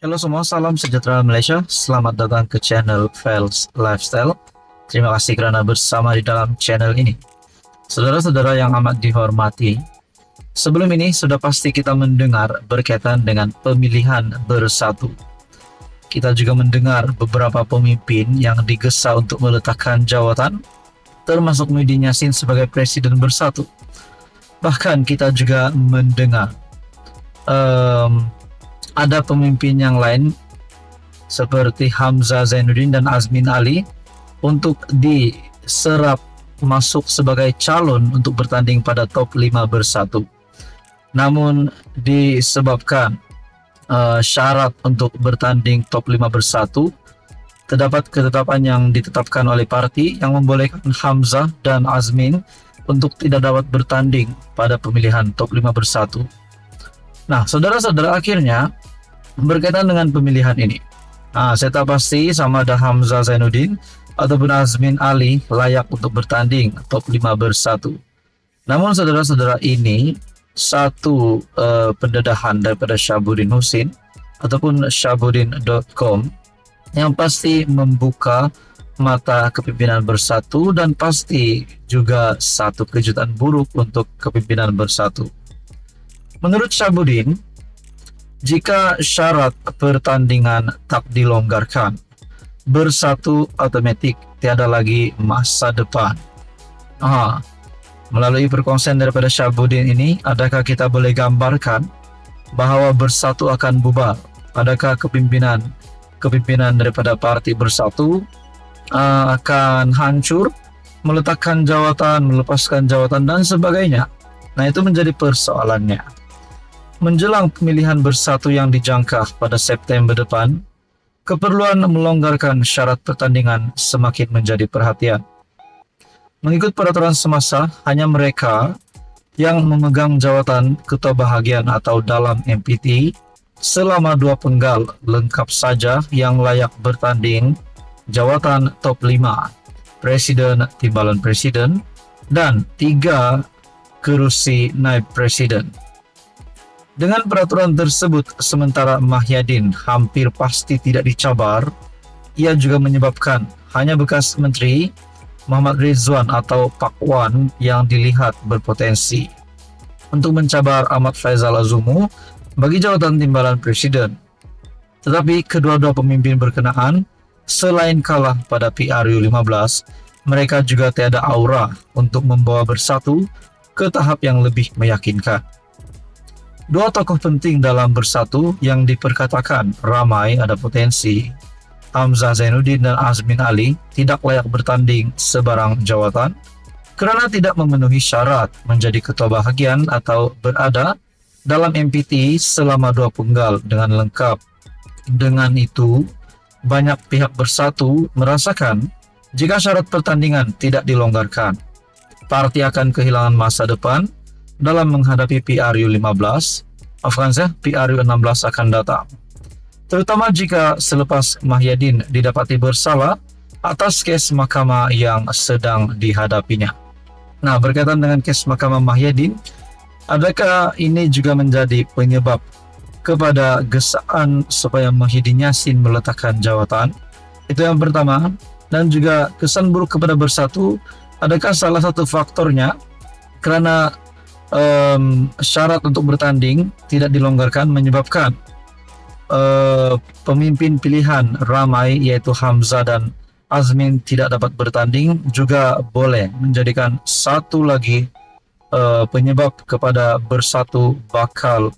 Halo semua, salam sejahtera Malaysia. Selamat datang ke channel Fels Lifestyle. Terima kasih karena bersama di dalam channel ini. Saudara-saudara yang amat dihormati, sebelum ini sudah pasti kita mendengar berkaitan dengan pemilihan bersatu. Kita juga mendengar beberapa pemimpin yang digesa untuk meletakkan jawatan, termasuk Muhyiddin Yassin sebagai presiden bersatu. Bahkan kita juga mendengar ada pemimpin yang lain seperti Hamzah Zainuddin dan Azmin Ali untuk diserap masuk sebagai calon untuk bertanding pada top 5 bersatu. Namun disebabkan syarat untuk bertanding top 5 bersatu, terdapat ketetapan yang ditetapkan oleh parti yang membolehkan Hamzah dan Azmin untuk tidak dapat bertanding pada pemilihan top 5 bersatu. Nah, saudara-saudara, akhirnya berkaitan dengan pemilihan ini, saya tak pasti sama ada Hamzah Zainuddin ataupun Azmin Ali layak untuk bertanding top 5 bersatu. Namun saudara-saudara, ini satu pendedahan daripada Syahabuddin Husin ataupun syahabuddin.com yang pasti membuka mata kepimpinan bersatu dan pasti juga satu kejutan buruk untuk kepimpinan bersatu. Menurut Syahabuddin, jika syarat pertandingan tak dilonggarkan, bersatu otomatik tiada lagi masa depan. Melalui perkongsian daripada Syahabuddin ini, adakah kita boleh gambarkan bahwa bersatu akan bubar? Adakah kepimpinan daripada parti bersatu akan hancur, meletakkan jawatan, melepaskan jawatan dan sebagainya? Nah, itu menjadi persoalannya. Menjelang pemilihan bersatu yang dijangka pada September depan, keperluan melonggarkan syarat pertandingan semakin menjadi perhatian. Mengikut peraturan semasa, hanya mereka yang memegang jawatan ketua bahagian atau dalam MPT selama 2 penggal lengkap saja yang layak bertanding jawatan top 5, presiden, timbalan presiden, dan 3 kerusi naib presiden. Dengan peraturan tersebut, sementara Muhyiddin hampir pasti tidak dicabar, ia juga menyebabkan hanya bekas menteri Muhammad Ridzuan atau Pak Wan yang dilihat berpotensi untuk mencabar Ahmad Faizal Azumu bagi jawatan timbalan presiden. Tetapi kedua-dua pemimpin berkenaan, selain kalah pada PRU 15, mereka juga tiada aura untuk membawa bersatu ke tahap yang lebih meyakinkan. Dua tokoh penting dalam bersatu yang diperkatakan ramai ada potensi, Hamzah Zainuddin dan Azmin Ali, tidak layak bertanding sebarang jawatan kerana tidak memenuhi syarat menjadi ketua bahagian atau berada dalam MPT selama 2 penggal dengan lengkap. Dengan itu, banyak pihak bersatu merasakan jika syarat pertandingan tidak dilonggarkan, parti akan kehilangan masa depan dalam menghadapi PRU 15, PRU 16 akan datang. Terutama jika selepas Muhyiddin didapati bersalah atas kes mahkamah yang sedang dihadapinya. Nah, berkaitan dengan kes mahkamah Muhyiddin, adakah ini juga menjadi penyebab kepada gesaan supaya Muhyiddin Yassin meletakkan jawatan? Itu yang pertama. Dan juga kesan buruk kepada bersatu, adakah salah satu faktornya karena syarat untuk bertanding tidak dilonggarkan menyebabkan pemimpin pilihan ramai yaitu Hamzah dan Azmin tidak dapat bertanding, juga boleh menjadikan satu lagi penyebab kepada bersatu bakal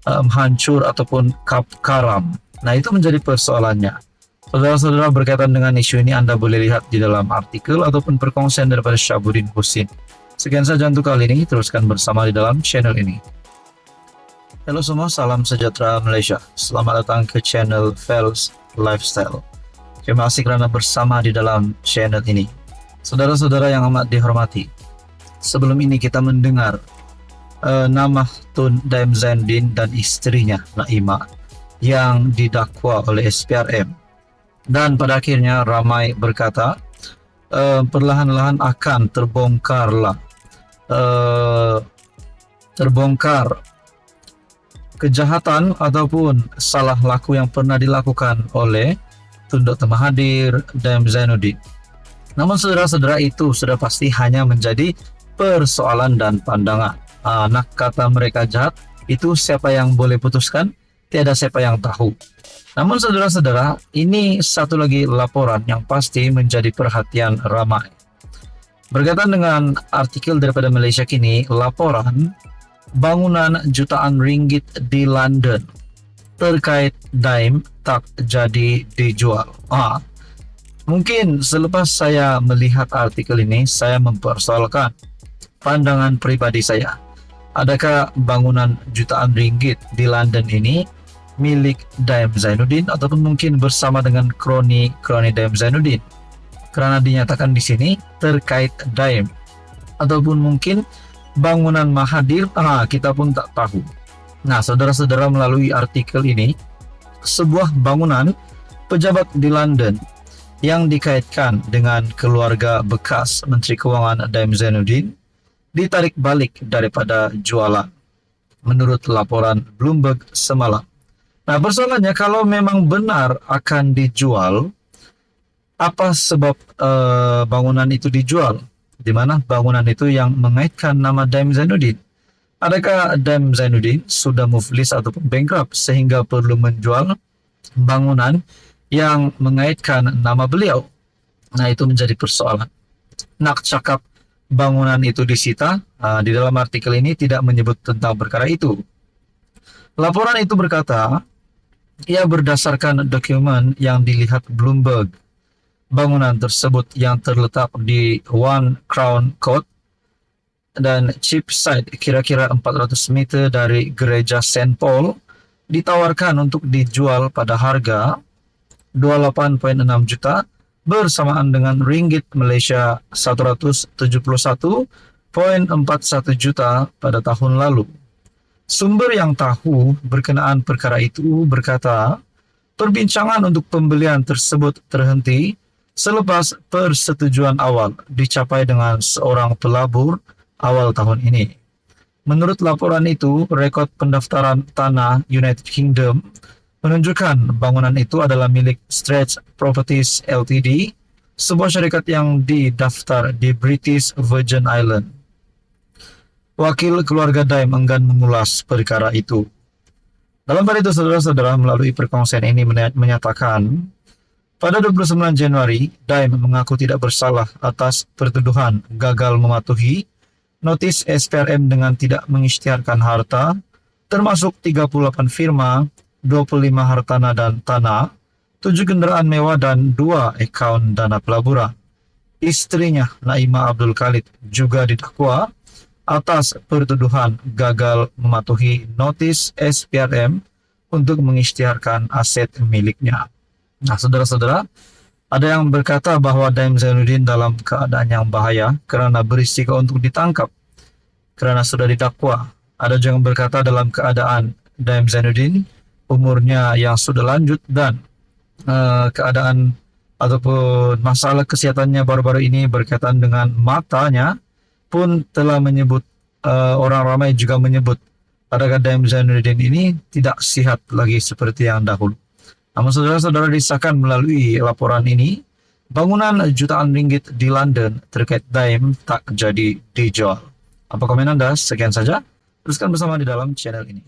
hancur ataupun karam. Nah, itu menjadi persoalannya. Saudara-saudara, berkaitan dengan isu ini Anda boleh lihat di dalam artikel ataupun perkongsian daripada Syahabuddin Husin. Sekian saja untuk kali ini, teruskan bersama di dalam channel ini. Halo semua, salam sejahtera Malaysia. Selamat datang ke channel Fels Lifestyle. Terima kasih kerana bersama di dalam channel ini. Saudara-saudara yang amat dihormati, sebelum ini kita mendengar nama Tun Daim Zainuddin dan istrinya Naimah yang didakwa oleh SPRM. Dan pada akhirnya ramai berkata perlahan-lahan akan terbongkar kejahatan ataupun salah laku yang pernah dilakukan oleh Tun Dr. Mahathir Dam Zainuddin. Namun saudara-saudara, itu sudah pasti hanya menjadi persoalan dan pandangan. Anak kata mereka jahat, itu siapa yang boleh putuskan? Tiada siapa yang tahu. Namun saudara-saudara, ini satu lagi laporan yang pasti menjadi perhatian ramai. Berkaitan dengan artikel daripada Malaysia Kini, laporan bangunan jutaan ringgit di London terkait Daim tak jadi dijual. Mungkin selepas saya melihat artikel ini, saya mempersoalkan pandangan pribadi saya. Adakah bangunan jutaan ringgit di London ini milik Dam Zainuddin ataupun mungkin bersama dengan kroni Dam Zainuddin? Karena dinyatakan di sini terkait Daim ataupun mungkin bangunan Mahathir, kita pun tak tahu. Nah, saudara-saudara, melalui artikel ini, sebuah bangunan pejabat di London yang dikaitkan dengan keluarga bekas Menteri Keuangan Dam Zainuddin ditarik balik daripada jualan, menurut laporan Bloomberg semalam. Nah, persoalannya, kalau memang benar akan dijual, apa sebab bangunan itu dijual? Di mana bangunan itu yang mengaitkan nama Dam Zainuddin? Adakah Dam Zainuddin sudah move list ataupun bankrupt sehingga perlu menjual bangunan yang mengaitkan nama beliau? Nah, itu menjadi persoalan. Nak cakap bangunan itu disita, di dalam artikel ini tidak menyebut tentang perkara itu. Laporan itu berkata, ia berdasarkan dokumen yang dilihat Bloomberg, bangunan tersebut yang terletak di One Crown Court dan Cheapside, kira-kira 400 meter dari gereja St. Paul, ditawarkan untuk dijual pada harga 28.6 juta bersamaan dengan ringgit Malaysia 171.41 juta pada tahun lalu. Sumber yang tahu berkenaan perkara itu berkata, perbincangan untuk pembelian tersebut terhenti selepas persetujuan awal dicapai dengan seorang pelabur awal tahun ini. Menurut laporan itu, rekod pendaftaran tanah United Kingdom menunjukkan bangunan itu adalah milik Stretch Properties Ltd, sebuah syarikat yang didaftar di British Virgin Island. Wakil keluarga Daim enggan mengulas perkara itu. Dalam hal itu, saudara-saudara, melalui perkongsian ini menyatakan, pada 29 Januari, Daim mengaku tidak bersalah atas pertuduhan gagal mematuhi notis SPRM dengan tidak mengisytiharkan harta, termasuk 38 firma, 25 hartana dan tanah, 7 kendaraan mewah dan 2 akaun dana pelaburan. Istrinya, Naimah Abdul Khalid, juga didakwa atas pertuduhan gagal mematuhi notis SPRM untuk mengisytiharkan aset miliknya. Nah, saudara-saudara, ada yang berkata bahwa Dam Zainuddin dalam keadaan yang bahaya karena berisiko untuk ditangkap karena sudah didakwa. Ada juga yang berkata dalam keadaan Dam Zainuddin umurnya yang sudah lanjut dan keadaan ataupun masalah kesehatannya baru-baru ini berkaitan dengan matanya pun telah menyebut, orang ramai juga menyebut adakah Dam Zainuddin ini tidak sihat lagi seperti yang dahulu. Namun saudara-saudara, disahkan melalui laporan ini, bangunan jutaan ringgit di London terkait Daim tak jadi dijual. Apa komen Anda? Sekian saja. Teruskan bersama di dalam channel ini.